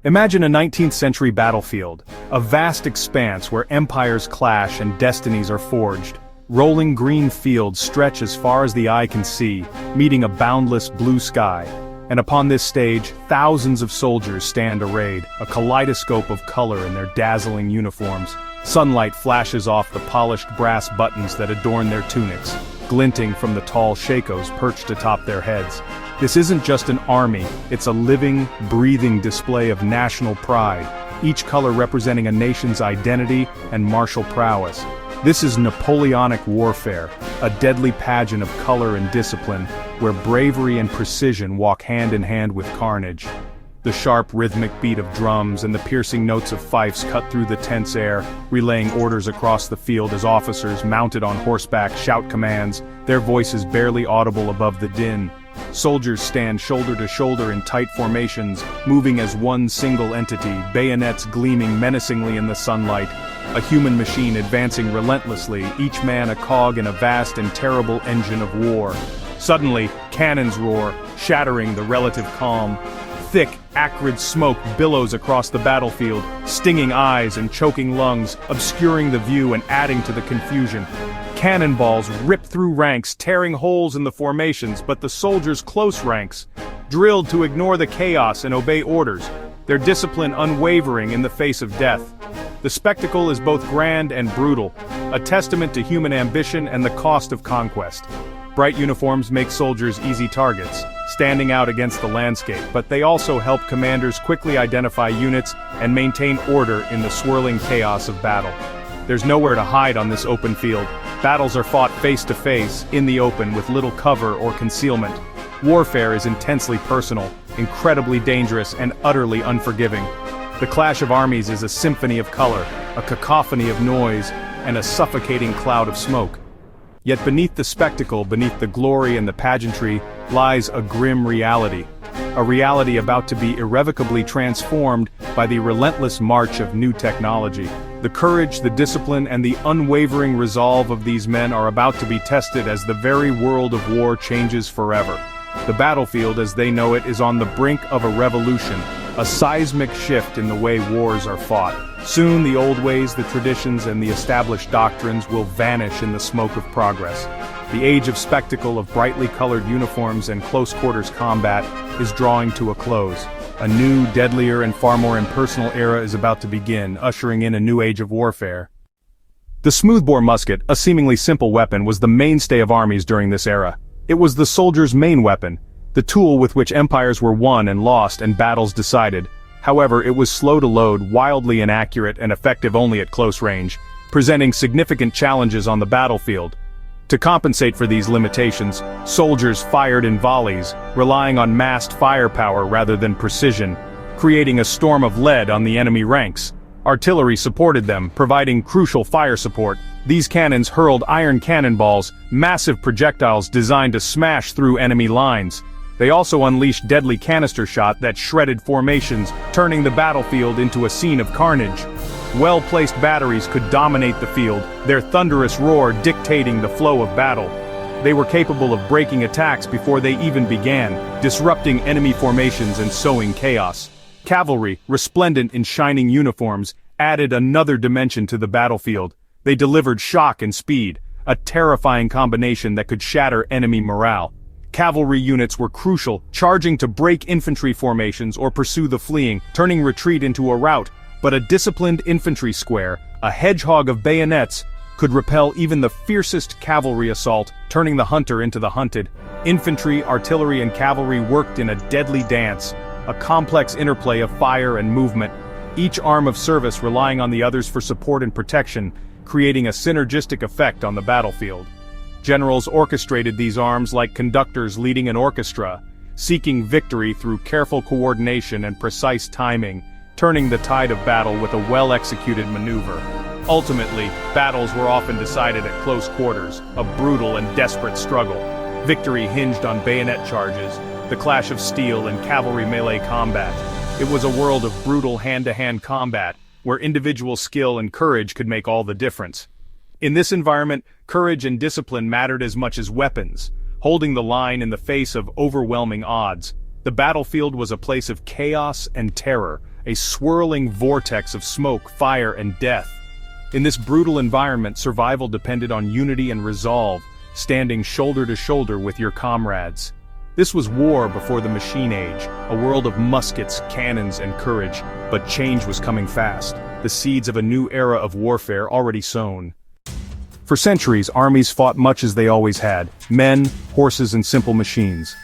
Imagine a 19th century battlefield, a vast expanse where empires clash and destinies are forged. Rolling green fields stretch as far as the eye can see, meeting a boundless blue sky. And upon this stage, thousands of soldiers stand arrayed, a kaleidoscope of color in their dazzling uniforms. Sunlight flashes off the polished brass buttons that adorn their tunics, glinting from the tall shakos perched atop their heads. This isn't just an army, it's a living, breathing display of national pride, each color representing a nation's identity and martial prowess. This is Napoleonic warfare, a deadly pageant of color and discipline, where bravery and precision walk hand in hand with carnage. The sharp rhythmic beat of drums and the piercing notes of fifes cut through the tense air, relaying orders across the field as officers mounted on horseback shout commands, their voices barely audible above the din. Soldiers stand shoulder to shoulder in tight formations, moving as one single entity, bayonets gleaming menacingly in the sunlight. A human machine advancing relentlessly, each man a cog in a vast and terrible engine of war. Suddenly, cannons roar, shattering the relative calm. Thick, acrid smoke billows across the battlefield, stinging eyes and choking lungs, obscuring the view and adding to the confusion. Cannonballs rip through ranks, tearing holes in the formations, but the soldiers' close ranks, drilled to ignore the chaos and obey orders, their discipline unwavering in the face of death. The spectacle is both grand and brutal, a testament to human ambition and the cost of conquest. Bright uniforms make soldiers easy targets, standing out against the landscape, but they also help commanders quickly identify units and maintain order in the swirling chaos of battle. There's nowhere to hide on this open field. Battles are fought face to face, in the open, with little cover or concealment. Warfare is intensely personal, incredibly dangerous, and utterly unforgiving. The clash of armies is a symphony of color, a cacophony of noise, and a suffocating cloud of smoke. Yet beneath the spectacle, beneath the glory and the pageantry, lies a grim reality. A reality about to be irrevocably transformed by the relentless march of new technology. The courage, the discipline, and the unwavering resolve of these men are about to be tested as the very world of war changes forever. The battlefield as they know it is on the brink of a revolution, a seismic shift in the way wars are fought. Soon the old ways, the traditions, and the established doctrines will vanish in the smoke of progress. The age of spectacle of brightly colored uniforms and close-quarters combat is drawing to a close. A new, deadlier, and far more impersonal era is about to begin, ushering in a new age of warfare. The smoothbore musket, a seemingly simple weapon, was the mainstay of armies during this era. It was the soldier's main weapon, the tool with which empires were won and lost and battles decided. However, it was slow to load, wildly inaccurate, and effective only at close range, presenting significant challenges on the battlefield. To compensate for these limitations, soldiers fired in volleys, relying on massed firepower rather than precision, creating a storm of lead on the enemy ranks. Artillery supported them, providing crucial fire support. These cannons hurled iron cannonballs, massive projectiles designed to smash through enemy lines. They also unleashed deadly canister shot that shredded formations, turning the battlefield into a scene of carnage. Well-placed batteries could dominate the field, their thunderous roar dictating the flow of battle. They were capable of breaking attacks before they even began, disrupting enemy formations and sowing chaos. Cavalry, resplendent in shining uniforms, added another dimension to the battlefield. They delivered shock and speed, a terrifying combination that could shatter enemy morale. Cavalry units were crucial, charging to break infantry formations or pursue the fleeing, turning retreat into a rout. But a disciplined infantry square, a hedgehog of bayonets, could repel even the fiercest cavalry assault, turning the hunter into the hunted. Infantry, artillery, and cavalry worked in a deadly dance, a complex interplay of fire and movement, each arm of service relying on the others for support and protection, creating a synergistic effect on the battlefield. Generals orchestrated these arms like conductors leading an orchestra, seeking victory through careful coordination and precise timing, turning the tide of battle with a well-executed maneuver. Ultimately, battles were often decided at close quarters, a brutal and desperate struggle. Victory hinged on bayonet charges, the clash of steel and cavalry melee combat. It was a world of brutal hand-to-hand combat, where individual skill and courage could make all the difference. In this environment, courage and discipline mattered as much as weapons, holding the line in the face of overwhelming odds. The battlefield was a place of chaos and terror, a swirling vortex of smoke, fire, and death. In this brutal environment, survival depended on unity and resolve, standing shoulder to shoulder with your comrades. This was war before the machine age, a world of muskets, cannons, and courage, but change was coming fast, the seeds of a new era of warfare already sown. For centuries, armies fought much as they always had, men, horses, and simple machines.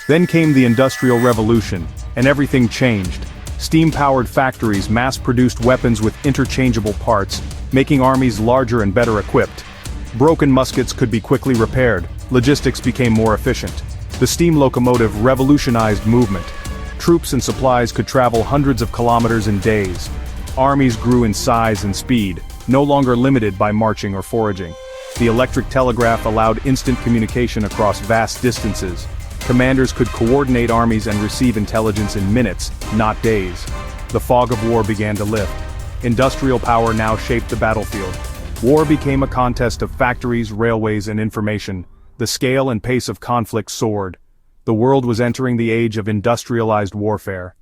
Then came the Industrial Revolution, and everything changed. Steam-powered factories mass-produced weapons with interchangeable parts, making armies larger and better equipped. Broken muskets could be quickly repaired, logistics became more efficient. The steam locomotive revolutionized movement. Troops and supplies could travel hundreds of kilometers in days. Armies grew in size and speed, no longer limited by marching or foraging. The electric telegraph allowed instant communication across vast distances. Commanders could coordinate armies and receive intelligence in minutes, not days. The fog of war began to lift. Industrial power now shaped the battlefield. War became a contest of factories, railways, and information. The scale and pace of conflict soared. The world was entering the age of industrialized warfare.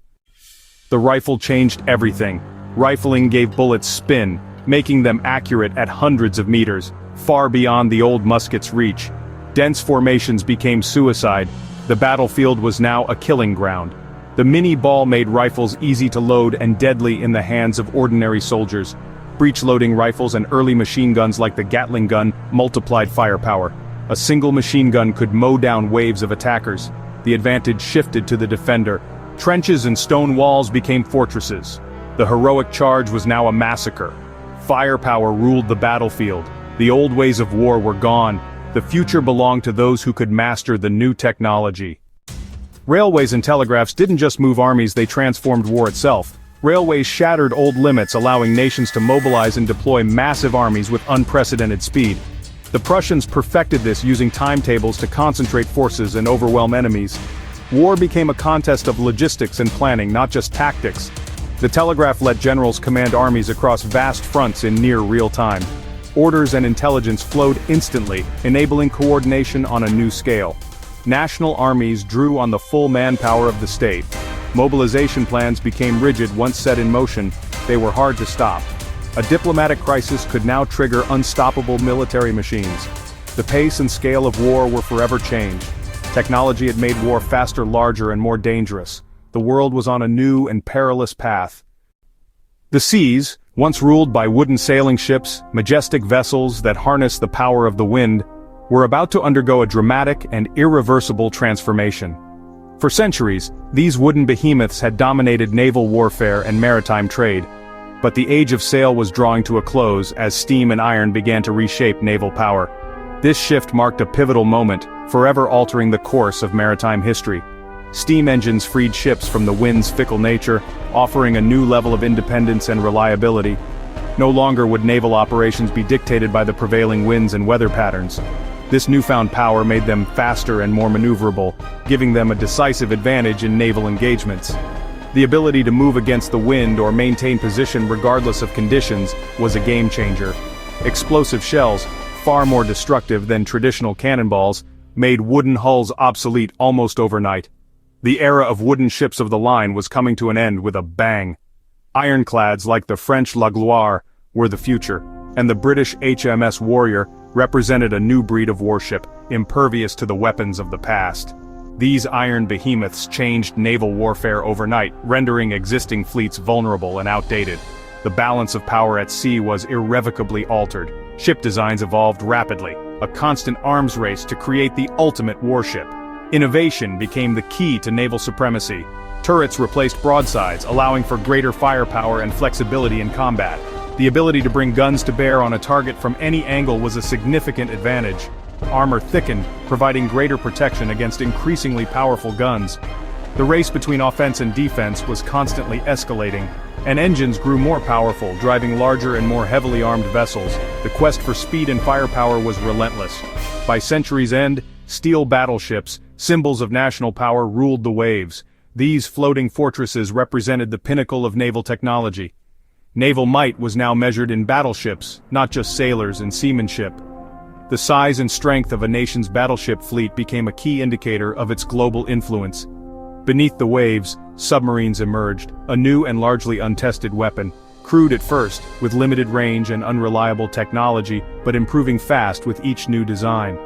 The rifle changed everything. Rifling gave bullets spin, making them accurate at hundreds of meters, far beyond the old musket's reach. Dense formations became suicide. The battlefield was now a killing ground. The mini-ball made rifles easy to load and deadly in the hands of ordinary soldiers. Breech-loading rifles and early machine guns like the Gatling gun multiplied firepower. A single machine gun could mow down waves of attackers. The advantage shifted to the defender. Trenches and stone walls became fortresses. The heroic charge was now a massacre. Firepower ruled the battlefield. The old ways of war were gone. The future belonged to those who could master the new technology. Railways and telegraphs didn't just move armies, they transformed war itself. Railways shattered old limits, allowing nations to mobilize and deploy massive armies with unprecedented speed. The Prussians perfected this using timetables to concentrate forces and overwhelm enemies. War became a contest of logistics and planning, not just tactics. The telegraph let generals command armies across vast fronts in near real time. Orders and intelligence flowed instantly, enabling coordination on a new scale. National armies drew on the full manpower of the state. Mobilization plans became rigid once set in motion. They were hard to stop. A diplomatic crisis could now trigger unstoppable military machines. The pace and scale of war were forever changed. Technology had made war faster, larger, and more dangerous. The world was on a new and perilous path. The seas, once ruled by wooden sailing ships, majestic vessels that harnessed the power of the wind, were about to undergo a dramatic and irreversible transformation. For centuries, these wooden behemoths had dominated naval warfare and maritime trade. But the age of sail was drawing to a close as steam and iron began to reshape naval power. This shift marked a pivotal moment, forever altering the course of maritime history. Steam engines freed ships from the wind's fickle nature, offering a new level of independence and reliability. No longer would naval operations be dictated by the prevailing winds and weather patterns. This newfound power made them faster and more maneuverable, giving them a decisive advantage in naval engagements. The ability to move against the wind or maintain position regardless of conditions was a game-changer. Explosive shells, far more destructive than traditional cannonballs, made wooden hulls obsolete almost overnight. The era of wooden ships of the line was coming to an end with a bang. Ironclads like the French La Gloire were the future, and the British HMS Warrior represented a new breed of warship, impervious to the weapons of the past. These iron behemoths changed naval warfare overnight, rendering existing fleets vulnerable and outdated. The balance of power at sea was irrevocably altered. Ship designs evolved rapidly, a constant arms race to create the ultimate warship. Innovation became the key to naval supremacy. Turrets replaced broadsides, allowing for greater firepower and flexibility in combat. The ability to bring guns to bear on a target from any angle was a significant advantage. Armor thickened, providing greater protection against increasingly powerful guns. The race between offense and defense was constantly escalating, and engines grew more powerful, driving larger and more heavily armed vessels. The quest for speed and firepower was relentless. By century's end, steel battleships, symbols of national power, ruled the waves. These floating fortresses represented the pinnacle of naval technology. Naval might was now measured in battleships, not just sailors and seamanship. The size and strength of a nation's battleship fleet became a key indicator of its global influence. Beneath the waves, submarines emerged, a new and largely untested weapon, crude at first, with limited range and unreliable technology, but improving fast with each new design.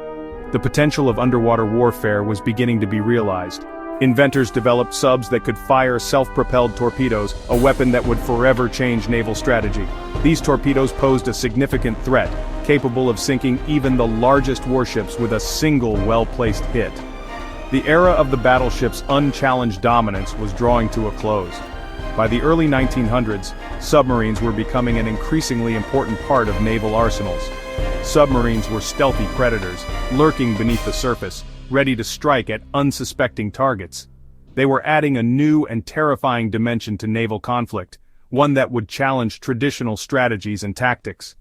The potential of underwater warfare was beginning to be realized. Inventors developed subs that could fire self-propelled torpedoes, a weapon that would forever change naval strategy. These torpedoes posed a significant threat, capable of sinking even the largest warships with a single well-placed hit. The era of the battleship's unchallenged dominance was drawing to a close. By the early 1900s, submarines were becoming an increasingly important part of naval arsenals. Submarines were stealthy predators, lurking beneath the surface, ready to strike at unsuspecting targets. They were adding a new and terrifying dimension to naval conflict, one that would challenge traditional strategies and tactics.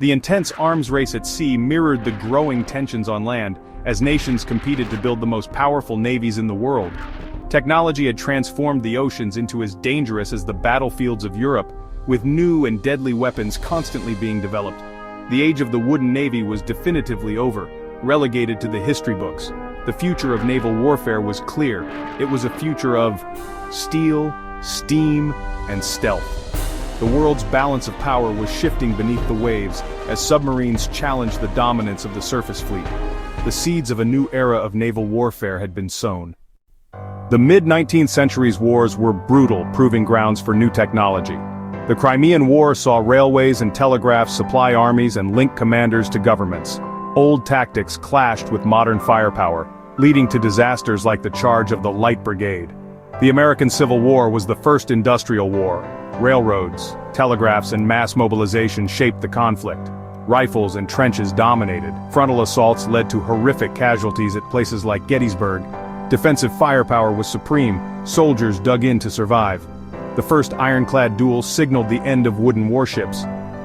The intense arms race at sea mirrored the growing tensions on land, as nations competed to build the most powerful navies in the world. Technology had transformed the oceans into as dangerous as the battlefields of Europe, with new and deadly weapons constantly being developed. The age of the wooden navy was definitively over, relegated to the history books. The future of naval warfare was clear. It was a future of steel, steam, and stealth. The world's balance of power was shifting beneath the waves as submarines challenged the dominance of the surface fleet. The seeds of a new era of naval warfare had been sown. The mid-19th century's wars were brutal proving grounds for new technology. The Crimean War saw railways and telegraphs supply armies and link commanders to governments. Old tactics clashed with modern firepower, leading to disasters like the charge of the Light Brigade. The American Civil War was the first industrial war. Railroads, telegraphs, and mass mobilization shaped the conflict. Rifles and trenches dominated. Frontal assaults led to horrific casualties at places like Gettysburg. Defensive firepower was supreme. Soldiers dug in to survive. The first ironclad duel signaled the end of wooden warships.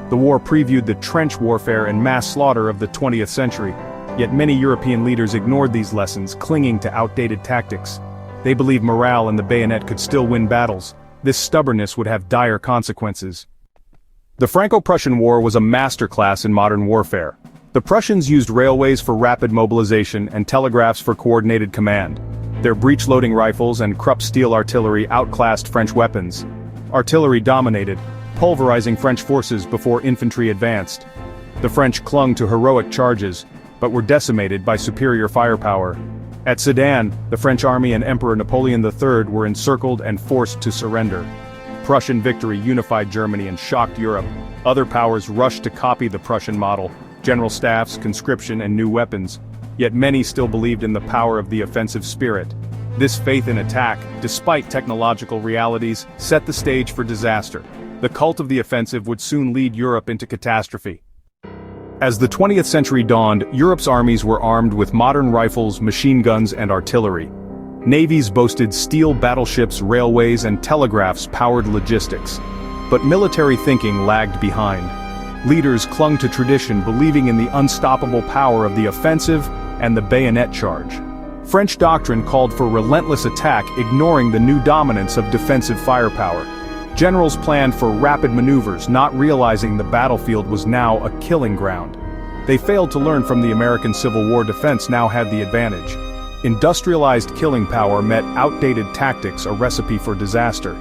The war previewed the trench warfare and mass slaughter of the 20th century. Yet many European leaders ignored these lessons, clinging to outdated tactics. They believed morale and the bayonet could still win battles. This stubbornness would have dire consequences. The Franco-Prussian War was a masterclass in modern warfare. The Prussians used railways for rapid mobilization and telegraphs for coordinated command. Their breech-loading rifles and Krupp steel artillery outclassed French weapons. Artillery dominated, pulverizing French forces before infantry advanced. The French clung to heroic charges, but were decimated by superior firepower. At Sedan, the French army and Emperor Napoleon III were encircled and forced to surrender. Prussian victory unified Germany and shocked Europe. Other powers rushed to copy the Prussian model, general staffs, conscription, and new weapons. Yet many still believed in the power of the offensive spirit. This faith in attack, despite technological realities, set the stage for disaster. The cult of the offensive would soon lead Europe into catastrophe. As the 20th century dawned, Europe's armies were armed with modern rifles, machine guns, and artillery. Navies boasted steel battleships, railways, and telegraphs-powered logistics. But military thinking lagged behind. Leaders clung to tradition, believing in the unstoppable power of the offensive and the bayonet charge. French doctrine called for relentless attack, ignoring the new dominance of defensive firepower. Generals planned for rapid maneuvers, not realizing the battlefield was now a killing ground. They failed to learn from the American Civil War. Defense now had the advantage. Industrialized killing power met outdated tactics, a recipe for disaster.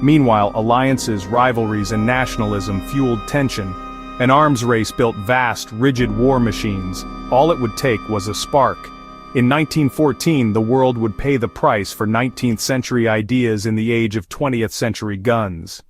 Meanwhile, alliances, rivalries, and nationalism fueled tension. An arms race built vast, rigid war machines. All it would take was a spark. In 1914, the world would pay the price for 19th century ideas in the age of 20th century guns.